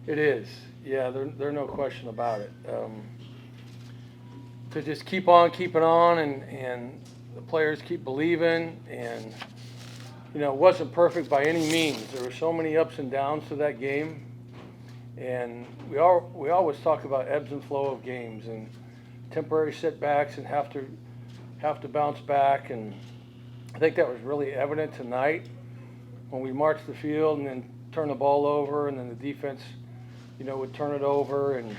It is. Yeah, there's no question about it. To just keep on keeping on, and the players keep believing, and it wasn't perfect by any means. There were so many ups and downs to that game, and we always talk about ebbs and flow of games and temporary setbacks and have to bounce back. And I think that was really evident tonight when we marched the field and then turned the ball over, and then the defense, would turn it over, and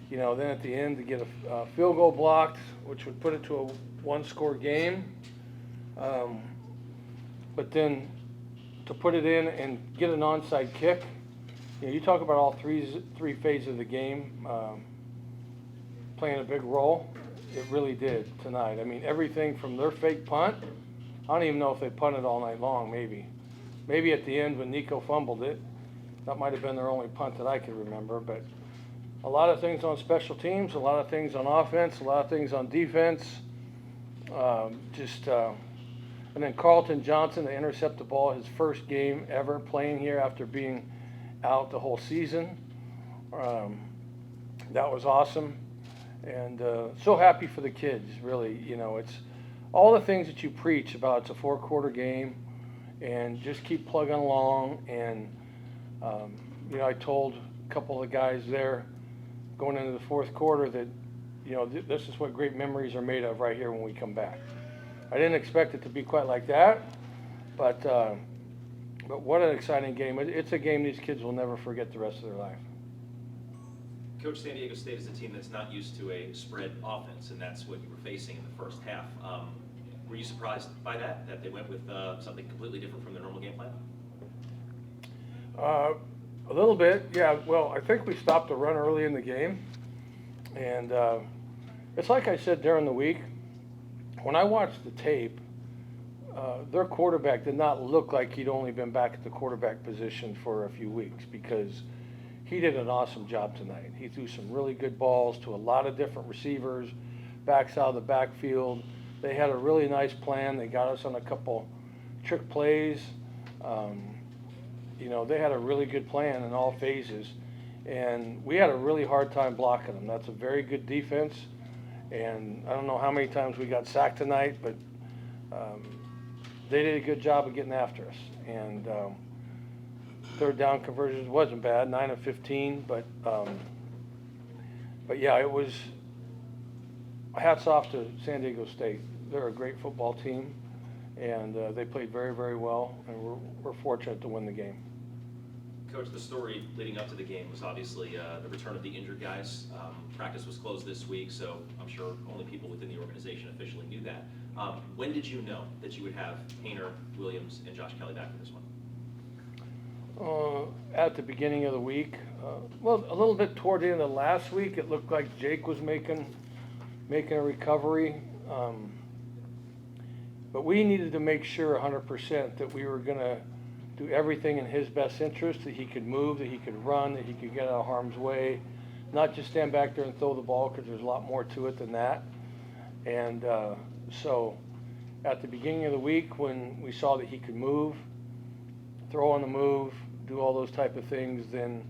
then at the end to get a field goal blocked, which would put it to a one-score game. But then to put it in and get an onside kick, you talk about all three phases of the game playing a big role. It really did tonight. I mean, everything from their fake punt. I don't even know if they punted all night long. Maybe at the end when Nico fumbled it, that might have been their only punt that I could remember. But a lot of things on special teams, a lot of things on offense, a lot of things on defense. And then Carlton Johnson to intercept the ball, his first game ever playing here after being out the whole season. That was awesome. And so happy for the kids, really. It's all the things that you preach about. It's a four-quarter game, and just keep plugging along. And, I told a couple of the guys there going into the fourth quarter that, this is what great memories are made of right here when we come back. I didn't expect it to be quite like that, but what an exciting game. It's a game these kids will never forget the rest of their life. Coach, San Diego State is a team that's not used to a spread offense, and that's what you were facing in the first half. Were you surprised by that they went with something completely different from their normal game plan? A little bit, yeah. Well, I think we stopped the run early in the game, and it's like I said during the week, when I watched the tape, their quarterback did not look like he'd only been back at the quarterback position for a few weeks, because he did an awesome job tonight. He threw some really good balls to a lot of different receivers, backs out of the backfield. They had a really nice plan. They got us on a couple trick plays. They had a really good plan in all phases, and we had a really hard time blocking them. That's a very good defense, and I don't know how many times we got sacked tonight, but they did a good job of getting after us. And third down conversions wasn't bad, 9 of 15, but yeah, it was hats off to San Diego State. They're a great football team, and they played very, very well, and we're fortunate to win the game. Coach, the story leading up to the game was obviously the return of the injured guys. Practice was closed this week, so I'm sure only people within the organization officially knew that. When did you know that you would have Haener, Williams, and Josh Kelly back for this one? At the beginning of the week. Well, a little bit toward the end of last week, it looked like Jake was making a recovery. But we needed to make sure 100% that we were going to do everything in his best interest, that he could move, that he could run, that he could get out of harm's way, not just stand back there and throw the ball, because there's a lot more to it than that. And so at the beginning of the week, when we saw that he could move, throw on the move, do all those type of things, then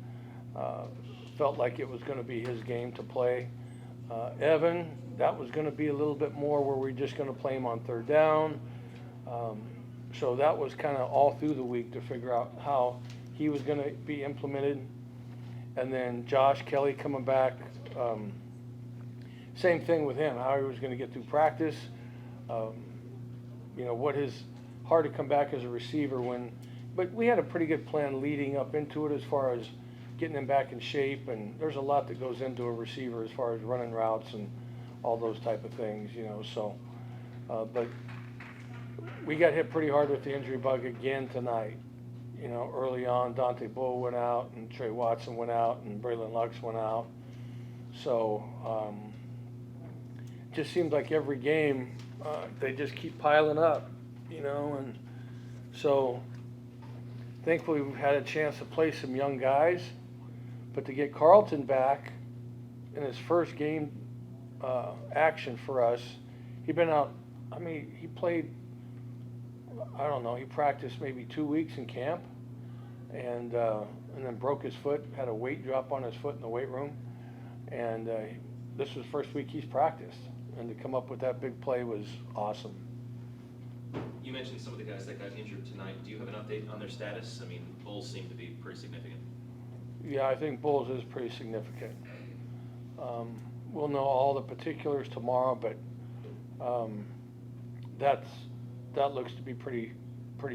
felt like it was going to be his game to play. Evan, that was going to be a little bit more where we're just going to play him on third down. So that was kind of all through the week to figure out how he was going to be implemented. And then Josh Kelly coming back, same thing with him, how he was going to get through practice. Hard to come back as a receiver but we had a pretty good plan leading up into it as far as getting him back in shape, and there's a lot that goes into a receiver as far as running routes and all those type of things, but we got hit pretty hard with the injury bug again tonight. Early on, Dante Bull went out, and Trey Watson went out, and Braylon Lux went out. So just seems like every game they just keep piling up, and so thankfully we've had a chance to play some young guys, but to get Carlton back in his first game action for us, he'd been out, he played, I don't know, he practiced maybe 2 weeks in camp, and and then broke his foot, had a weight drop on his foot in the weight room. And this was the first week he's practiced. And to come up with that big play was awesome. You mentioned some of the guys that got injured tonight. Do you have an update on their status? I mean, Bulls seem to be pretty significant. Yeah, I think Bulls is pretty significant. We'll know all the particulars tomorrow, but that looks to be pretty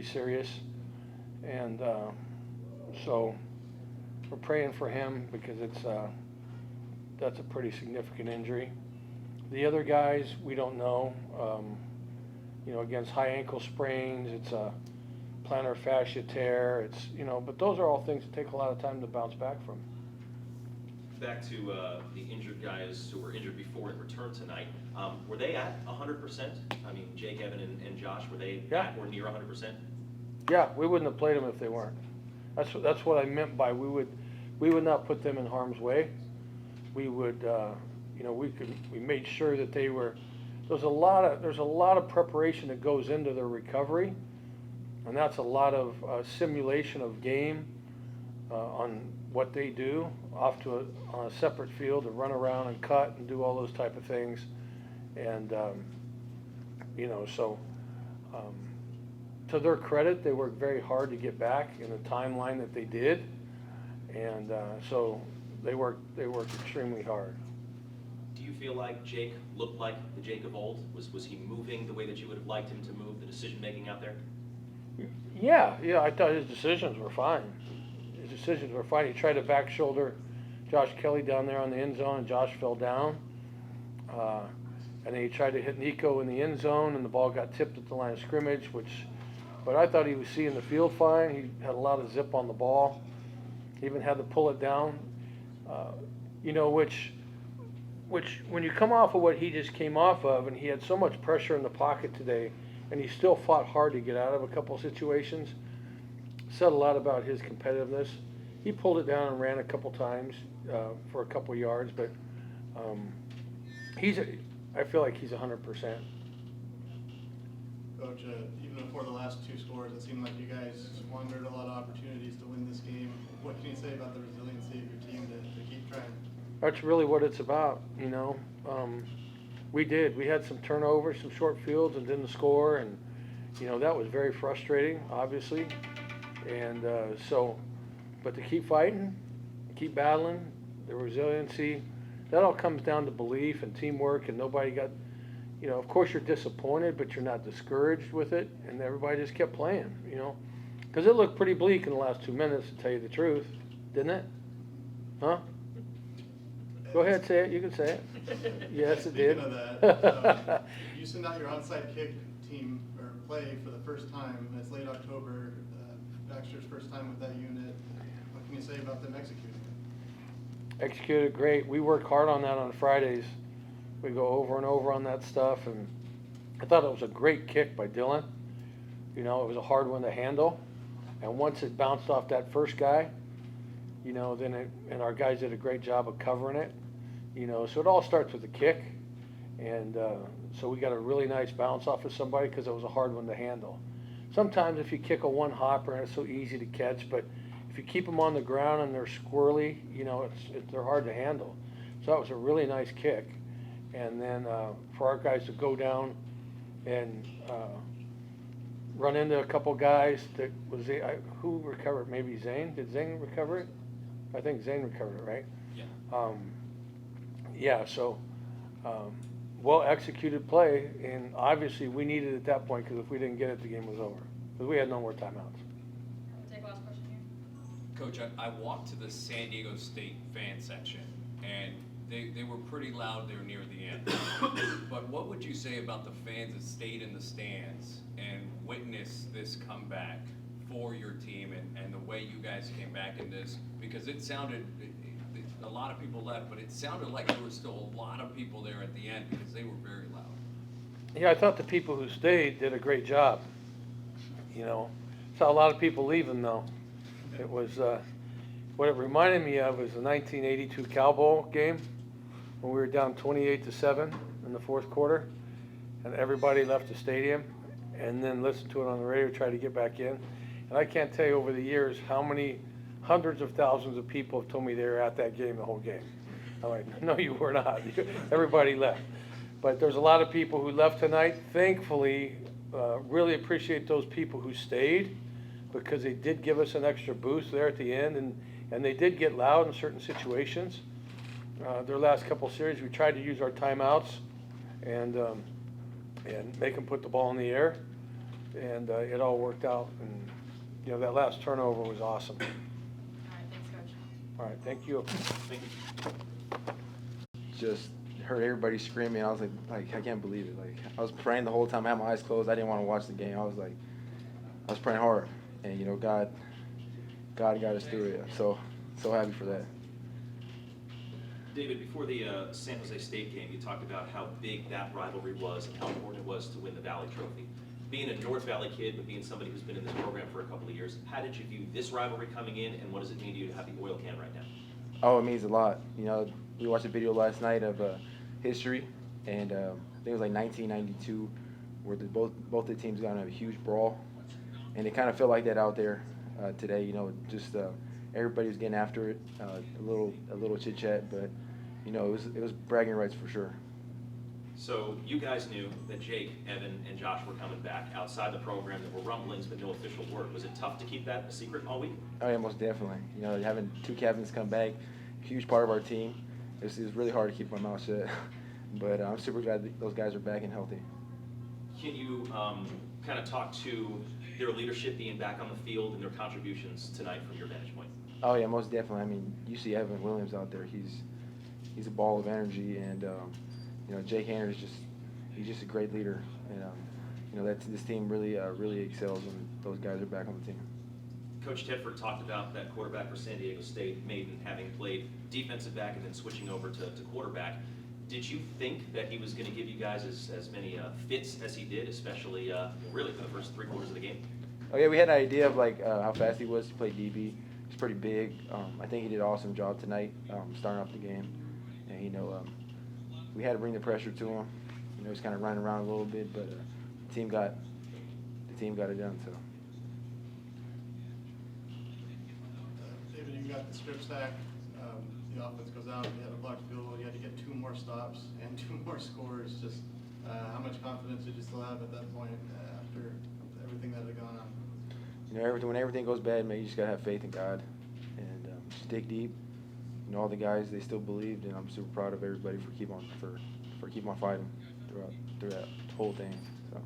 serious. And so we're praying for him because that's a pretty significant injury. The other guys, we don't know. Against high ankle sprains, it's a plantar fascia tear. It's but those are all things that take a lot of time to bounce back from. Back to the injured guys who were injured before and returned tonight. Were they at 100%? I mean, Jake, Evan, and Josh, were they at or near 100%? Yeah, we wouldn't have played them if they weren't. That's what I meant by we would not put them in harm's way. We would, we made sure that they were. There's a lot of preparation that goes into their recovery, and that's a lot of simulation of game on what they do on a separate field to run around and cut and do all those type of things, and to their credit, they worked very hard to get back in the timeline that they did, and so they worked extremely hard. Do you feel like Jake looked like the Jake of old? Was he moving the way that you would have liked him to move, the decision-making out there? Yeah, I thought his decisions were fine. He tried to back shoulder Josh Kelly down there on the end zone, and Josh fell down. And then he tried to hit Nico in the end zone, and the ball got tipped at the line of scrimmage, but I thought he was seeing the field fine. He had a lot of zip on the ball. He even had to pull it down, which when you come off of what he just came off of, and he had so much pressure in the pocket today, and he still fought hard to get out of a couple of situations, said a lot about his competitiveness. He pulled it down and ran a couple times for a couple yards, but I feel like he's 100%. Coach, even before the last two scores, it seemed like you guys squandered a lot of opportunities to win this game. What can you say about the resiliency of your team to keep trying? That's really what it's about, We did. We had some turnovers, some short fields, and didn't score, and that was very frustrating, obviously. And but to keep fighting, keep battling, the resiliency, that all comes down to belief and teamwork, and nobody got, of course you're disappointed, but you're not discouraged with it, and everybody just kept playing, because it looked pretty bleak in the last 2 minutes, to tell you the truth, didn't it? Huh? Go ahead, say it. You can say it. Yes, it did. Speaking of that, you sent out your onside kick team or play for the first time. It's late October. Baxter's first time with that unit. What can you say about them executing it? Executed great. We work hard on that on Fridays. We go over and over on that stuff, and I thought it was a great kick by Dylan. It was a hard one to handle, and once it bounced off that first guy, and our guys did a great job of covering it, so it all starts with the kick, and so we got a really nice bounce off of somebody because it was a hard one to handle. Sometimes if you kick a one hopper, it's so easy to catch, but if you keep them on the ground and they're squirrely, they're hard to handle. So that was a really nice kick, and then for our guys to go down and run into a couple guys that was who recovered? Maybe Zane. Did Zane recover it? I think Zane recovered it, right? Yeah. So well executed play, and obviously we needed it at that point, because if we didn't get it, the game was over, because we had no more timeouts. Take last question here. Coach, I walked to the San Diego State fan section, and they were pretty loud there near the end. But what would you say about the fans that stayed in the stands and witnessed this comeback for your team, and the way you guys came back in this? Because it sounded, a lot of people left, but it sounded like there were still a lot of people there at the end, because they were very loud. Yeah, I thought the people who stayed did a great job. Saw a lot of people leaving though. It was what it reminded me of was the 1982 Cowboy game when we were down 28-7 in the fourth quarter, and everybody left the stadium and then listened to it on the radio, tried to get back in. And I can't tell you over the years how many hundreds of thousands of people have told me they were at that game the whole game. I'm like, no, you were not. Everybody left. But there's a lot of people who left tonight. Thankfully, really appreciate those people who stayed, because they did give us an extra boost there at the end, and they did get loud in certain situations. Their last couple series, we tried to use our timeouts and make them put the ball in the air, and it all worked out. And that last turnover was awesome. All right, thanks, Coach. All right, thank you. Thank you. Just heard everybody screaming. I was like I can't believe it. Like, I was praying the whole time. I had my eyes closed. I didn't want to watch the game. I was praying hard, and God got us through it. So happy for that. David, before the San Jose State game, you talked about how big that rivalry was and how important it was to win the Valley Trophy. Being a North Valley kid, but being somebody who's been in this program for a couple of years, how did you view this rivalry coming in, and what does it mean to you to have the oil can right now? Oh, it means a lot. We watched a video last night of history, and I think it was like 1992, where both the teams got in a huge brawl, and it kind of felt like that out there today. Just everybody was getting after it, a little chit chat, but it was bragging rights for sure. So you guys knew that Jake, Evan, and Josh were coming back outside the program. There were rumblings, but no official word. Was it tough to keep that a secret all week? Oh yeah, most definitely. Having two captains come back, huge part of our team. It was really hard to keep my mouth shut, but I'm super glad that those guys are back and healthy. Can you kind of talk to their leadership being back on the field and their contributions tonight from your vantage point? Oh yeah, most definitely. I mean, you see Evan Williams out there. He's a ball of energy, and Jake Haener he's just a great leader, and this team really excels when those guys are back on the team. Coach Tedford talked about that quarterback for San Diego State, Maiden, having played defensive back and then switching over to quarterback. Did you think that he was going to give you guys as many fits as he did, especially really for the first 3 quarters of the game? Oh yeah, we had an idea of how fast he was. He played DB. He's pretty big. I think he did an awesome job tonight, starting off the game. And we had to bring the pressure to him. He's kind of running around a little bit, but the team got it done. So. David, you got the strip sack. The offense goes out. You had a blocked field goal. You had to get 2 more stops and 2 more scores. Just how much confidence did you still have at that point after everything that had gone on? When everything goes bad, man, you just gotta have faith in God and just dig deep. All the guys, they still believed, and I'm super proud of everybody for keep on fighting throughout that whole thing. So. Do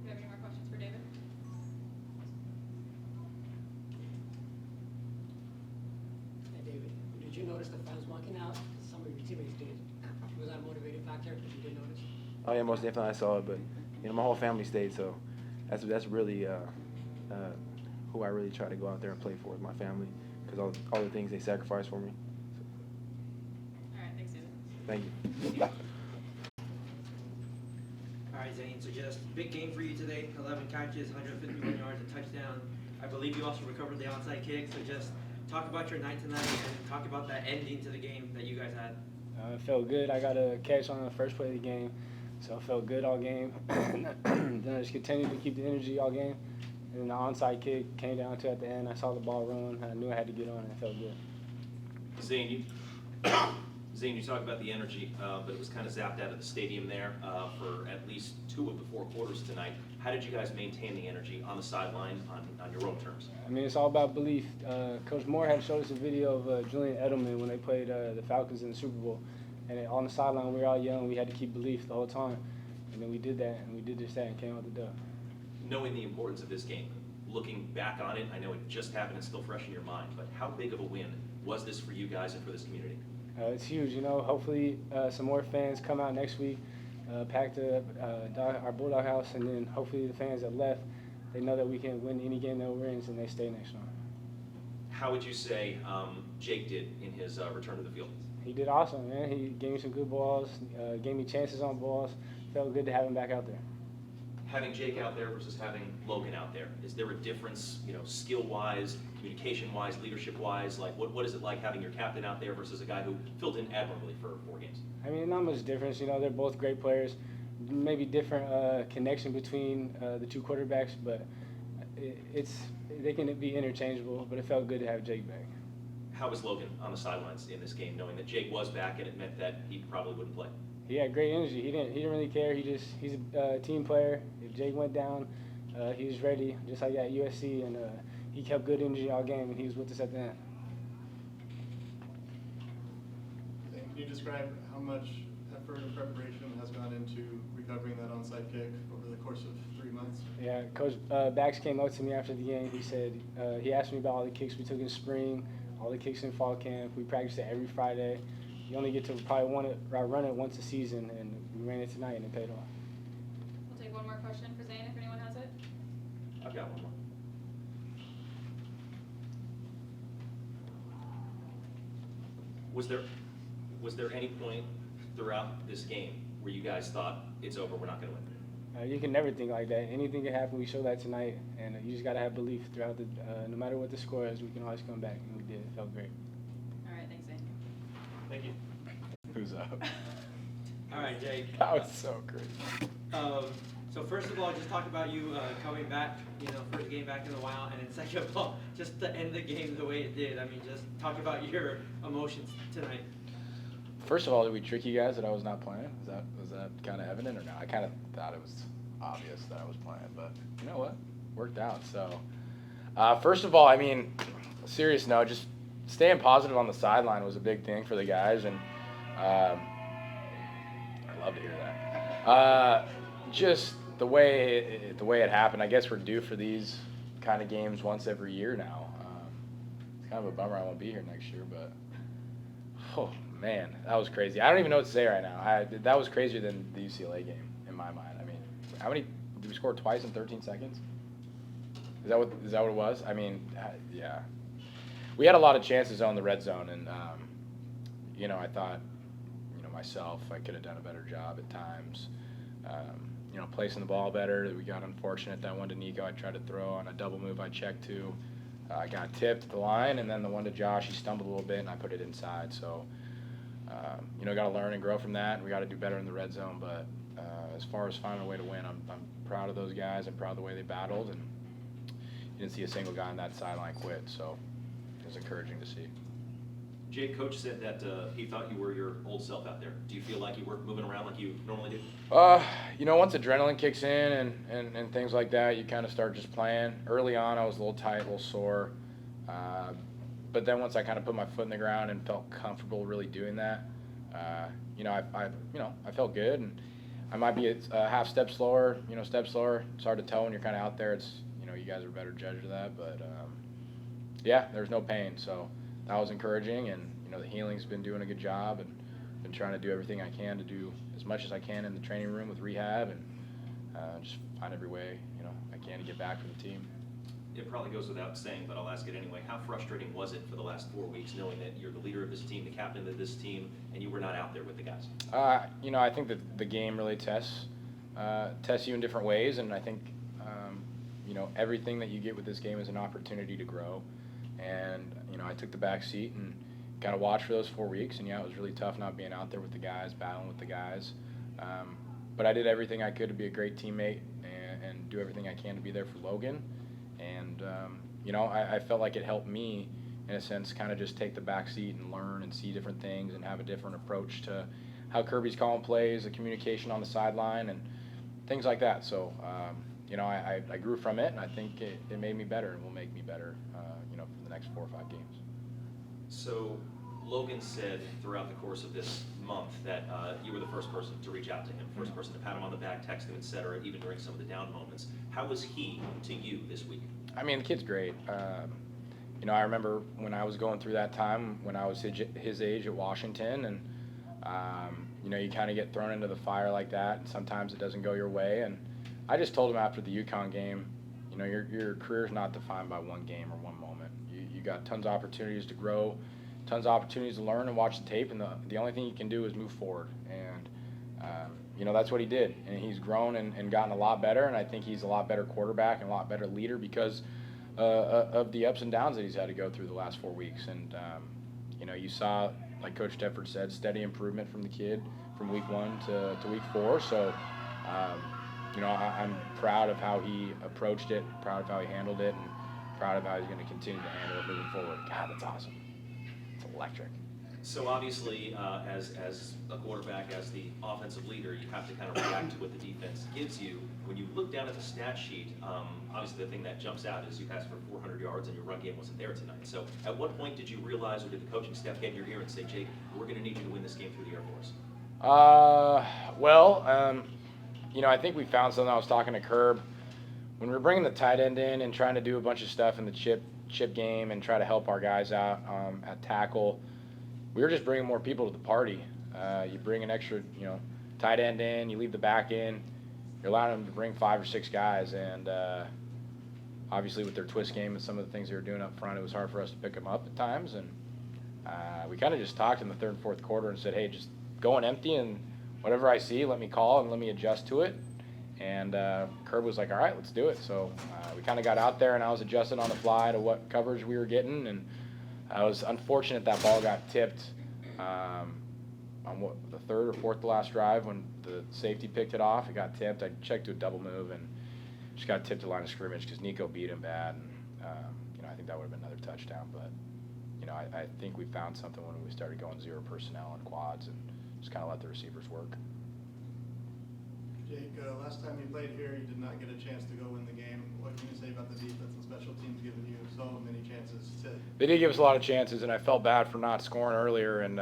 you have any more questions for David? Hey, David, did you notice the fans walking out? Some of your teammates did. Was that a motivating factor that you did notice? Oh yeah, most definitely I saw it, but my whole family stayed, so that's really who I really try to go out there and play for, is my family, because all the things they sacrificed for me. All right, thanks, David. Thank you. All right, Zane, so just big game for you today, 11 catches, 151 yards, a touchdown. I believe you also recovered the onside kick, so just talk about your night tonight and talk about that ending to the game that you guys had. It felt good. I got a catch on the first play of the game, so I felt good all game. Then I just continued to keep the energy all game. And then the onside kick came down to at the end. I saw the ball run. I knew I had to get on, and it felt good. Zane, you talked about the energy, but it was kind of zapped out of the stadium there for at least 2 of the 4 quarters tonight. How did you guys maintain the energy on the sideline on your own terms? I mean, it's all about belief. Coach Moore had showed us a video of Julian Edelman when they played the Falcons in the Super Bowl. And on the sideline, we were all young. We had to keep belief the whole time. And then we did that, and we did just that and came out the dub. Knowing the importance of this game, looking back on it, I know it just happened, it's still fresh in your mind, but how big of a win was this for you guys and for this community? It's huge, hopefully some more fans come out next week, pack our Bulldog house, and then hopefully the fans that left, they know that we can win any game that we're in, and they stay next time. How would you say Jake did in his return to the field? He did awesome, man. He gave me some good balls, gave me chances on balls. Felt good to have him back out there. Having Jake out there versus having Logan out there, is there a difference, skill-wise, communication-wise, leadership-wise? Like, what is it like having your captain out there versus a guy who filled in admirably for 4 games? I mean, not much difference. They're both great players. Maybe different connection between the 2 quarterbacks, but they can be interchangeable, but it felt good to have Jake back. How was Logan on the sidelines in this game, knowing that Jake was back and it meant that he probably wouldn't play? He had great energy. He didn't really care. He's a team player. If Jake went down, he was ready, just like at USC, and he kept good energy all game, and he was with us at the end. Can you describe how much effort and preparation has gone into recovering that onside kick over the course of 3 months? Yeah, Coach Bax came up to me after the game. He said he asked me about all the kicks we took in spring, all the kicks in fall camp. We practiced it every Friday. You only get to probably run it once a season, and we ran it tonight, and it paid off. We'll take one more question for Zane if anyone has it. I've got one more. Was there any point throughout this game where you guys thought it's over, we're not going to win? You can never think like that. Anything can happen. We showed that tonight, and you just got to have belief throughout no matter what the score is, we can always come back, and we did. It felt great. All right, thanks, Zane. Thank you. Who's up? All right, Jake. That was so great. So first of all, just talk about you coming back, first game back in a while, and then second of all, just to end the game the way it did. I mean, just talk about your emotions tonight. First of all, did we trick you guys that I was not playing? Was that kind of evident or no? I kind of thought it was obvious that I was playing, but you know what? Worked out. So, first of all, I mean, serious note, just staying positive on the sideline was a big thing for the guys, and I love to hear that. Just the way it happened. I guess we're due for these kind of games once every year now. It's kind of a bummer I won't be here next year, but oh man, that was crazy. I don't even know what to say right now. That was crazier than the UCLA game in my mind. I mean, how many did we score twice in 13 seconds? Is that what it was? I mean, yeah. We had a lot of chances on the red zone, and I thought, myself, I could have done a better job at times. Placing the ball better. We got unfortunate. That one to Nico, I tried to throw on a double move. I checked to. I got tipped at the line, and then the one to Josh, he stumbled a little bit, and I put it inside. So, got to learn and grow from that, and we got to do better in the red zone. But as far as finding a way to win, I'm proud of those guys. I'm proud of the way they battled, and you didn't see a single guy on that sideline quit. So it was encouraging to see. Jake, Coach said that he thought you were your old self out there. Do you feel like you were moving around like you normally do? Once adrenaline kicks in and things like that, you kind of start just playing. Early on, I was a little tight, a little sore. But then once I kind of put my foot in the ground and felt comfortable really doing that, I felt good. And I might be a half step slower, step slower. It's hard to tell when you're kind of out there. It's, you guys are a better judge of that. But, there's no pain. So that was encouraging. And, the healing's been doing a good job and been trying to do everything I can to do as much as I can in the training room with rehab and just find every way, I can to get back for the team. It probably goes without saying, but I'll ask it anyway. How frustrating was it for the last 4 weeks knowing that you're the leader of this team, the captain of this team, and you were not out there with the guys? I think that the game really tests you in different ways, and I think, everything that you get with this game is an opportunity to grow. And, I took the back seat and kind of watched for those 4 weeks, and it was really tough not being out there with the guys, battling with the guys. But I did everything I could to be a great teammate and do everything I can to be there for Logan. And, I felt like it helped me, in a sense, kind of just take the back seat and learn and see different things and have a different approach to how Kirby's calling plays, the communication on the sideline, and things like that. So, I grew from it, and I think it made me better and will make me better, for the next 4 or 5 games. So Logan said throughout the course of this month that you were the first person to reach out to him, first person to pat him on the back, text him, etc., even during some of the down moments. How was he to you this week? I mean, the kid's great. I remember when I was going through that time when I was his age at Washington, and you kind of get thrown into the fire like that, and sometimes it doesn't go your way. And I just told him after the UConn game, your career's not defined by one game or one moment. You got tons of opportunities to grow, tons of opportunities to learn and watch the tape, and the only thing you can do is move forward. And that's what he did, and he's grown and gotten a lot better. And I think he's a lot better quarterback and a lot better leader because of the ups and downs that he's had to go through the last 4 weeks. And you saw, like Coach Tedford said, steady improvement from the kid from week 1 to week 4. So I'm proud of how he approached it, proud of how he handled it, and proud of how he's going to continue to handle it moving forward. God, that's awesome. It's electric. So obviously, as a quarterback, as the offensive leader, you have to kind of react to what the defense gives you. When you look down at the stat sheet, obviously the thing that jumps out is you passed for 400 yards and your run game wasn't there tonight. So at what point did you realize, or did the coaching staff get in your ear and say, Jake, we're going to need you to win this game through the Air Force? I think we found something. I was talking to Curb. When we were bringing the tight end in and trying to do a bunch of stuff in the chip game and try to help our guys out at tackle, we were just bringing more people to the party. You bring an extra, tight end in, you leave the back in, you're allowing them to bring 5 or 6 guys, and obviously with their twist game and some of the things they were doing up front, it was hard for us to pick them up at times, and we kind of just talked in the third and fourth quarter and said, hey, just go and empty, and whatever I see, let me call and let me adjust to it. And Curb was like, all right, let's do it. So we kind of got out there, and I was adjusting on the fly to what coverage we were getting. And I was unfortunate that ball got tipped on the third or fourth to last drive when the safety picked it off. It got tipped. I checked to a double move and just got tipped to the line of scrimmage because Nico beat him bad. And I think that would have been another touchdown. But I think we found something when we started going 0 personnel and quads and just kind of let the receivers work. Jake, last time you played here, you did not get a chance to go win the game. What can you say about the defense and special teams giving you so many chances to? They did give us a lot of chances, and I felt bad for not scoring earlier. And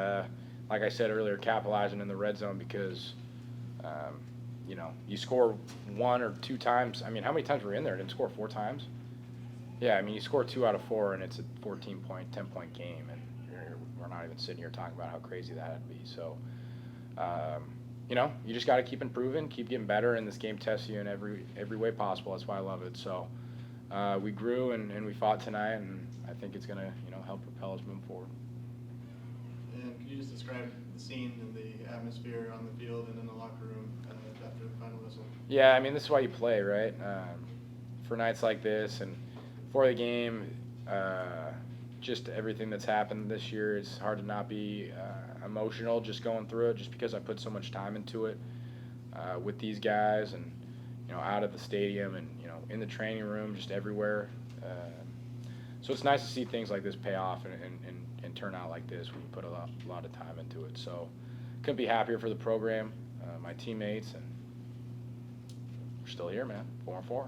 like I said earlier, capitalizing in the red zone because, you score 1 or 2 times. I mean, how many times were we in there? Didn't score 4 times? Yeah, I mean, you score 2 out of 4, and it's a 14-point, 10-point game, and we're not even sitting here talking about how crazy that would be. So. You just got to keep improving, keep getting better, and this game tests you in every way possible. That's why I love it. So we grew and we fought tonight, and I think it's going to help propel us moving forward. And can you just describe the scene and the atmosphere on the field and in the locker room after the final whistle? Yeah, I mean, this is why you play, right? For nights like this and for the game, just everything that's happened this year, it's hard to not be emotional just going through it, just because I put so much time into it with these guys and out of the stadium and in the training room, just everywhere. So it's nice to see things like this pay off and turn out like this when you put a lot of time into it. So couldn't be happier for the program, my teammates, and we're still here, man. 4-4.